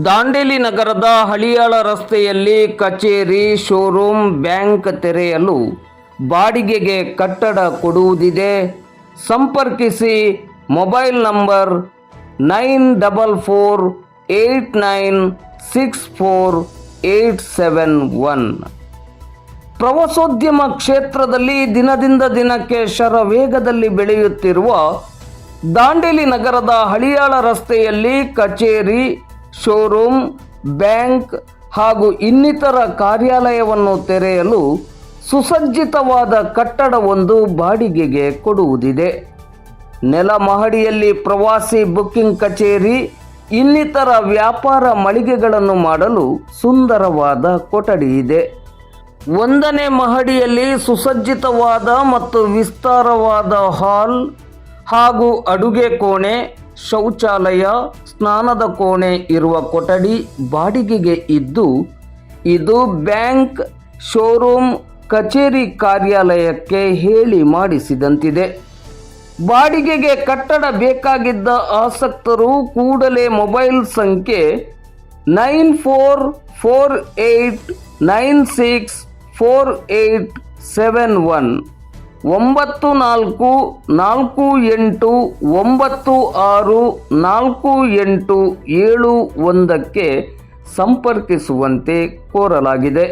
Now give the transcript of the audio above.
ದಾಂಡೇಲಿ ನಗರದ ಹಳಿಯಾಳ ರಸ್ತೆಯಲ್ಲಿ ಕಚೇರಿ, ಶೋರೂಮ್, ಬ್ಯಾಂಕ್ ತೆರೆಯಲು ಬಾಡಿಗೆಗೆ ಕಟ್ಟಡ ಕೊಡುವುದಿದೆ. ಸಂಪರ್ಕಿಸಿ. Mobile number 9448964871. ಪ್ರವಾಸೋದ್ಯಮ ಕ್ಷೇತ್ರದಲ್ಲಿ ದಿನದಿಂದ ದಿನಕ್ಕೆ ಶರವೇಗದಲ್ಲಿ ಬೆಳೆಯುತ್ತಿರುವ ದಾಂಡೇಲಿ ನಗರದ ಹಳಿಯಾಳ ರಸ್ತೆಯಲ್ಲಿ ಕಚೇರಿ, ಶೋರೂಮ್, ಬ್ಯಾಂಕ್ ಹಾಗೂ ಇನ್ನಿತರ ಕಾರ್ಯಾಲಯವನ್ನು ತೆರೆಯಲು ಸುಸಜ್ಜಿತವಾದ ಕಟ್ಟಡವೊಂದು ಬಾಡಿಗೆಗೆ ಕೊಡುವುದಿದೆ. ನೆಲ ಮಹಡಿಯಲ್ಲಿ ಪ್ರವಾಸಿ ಬುಕ್ಕಿಂಗ್ ಕಚೇರಿ, ಇನ್ನಿತರ ವ್ಯಾಪಾರ ಮಳಿಗೆಗಳನ್ನು ಮಾಡಲು ಸುಂದರವಾದ ಕೊಠಡಿ ಇದೆ. 1ನೇ ಮಹಡಿಯಲ್ಲಿ ಸುಸಜ್ಜಿತವಾದ ಮತ್ತು ವಿಸ್ತಾರವಾದ ಹಾಲ್ ಹಾಗೂ ಅಡುಗೆ ಕೋಣೆ, ಶೌಚಾಲಯ, ಸ್ನಾನದ ಕೋಣೆ ಇರುವ ಕೊಠಡಿ ಬಾಡಿಗೆಗೆ ಇದ್ದು, ಇದು ಬ್ಯಾಂಕ್, ಶೋರೂಮ್, ಕಚೇರಿ ಕಾರ್ಯಾಲಯಕ್ಕೆ ಹೇಳಿ ಮಾಡಿಸಿದಂತಿದೆ. ಬಾಡಿಗೆಗೆ ಕಟ್ಟಡ ಬೇಕಾಗಿದ್ದ ಆಸಕ್ತರು ಕೂಡಲೇ ಮೊಬೈಲ್ ಸಂಖ್ಯೆ 9448964871 9448964871 ಸಂಪರ್ಕಿಸುವಂತೆ ಕೋರಲಾಗಿದೆ.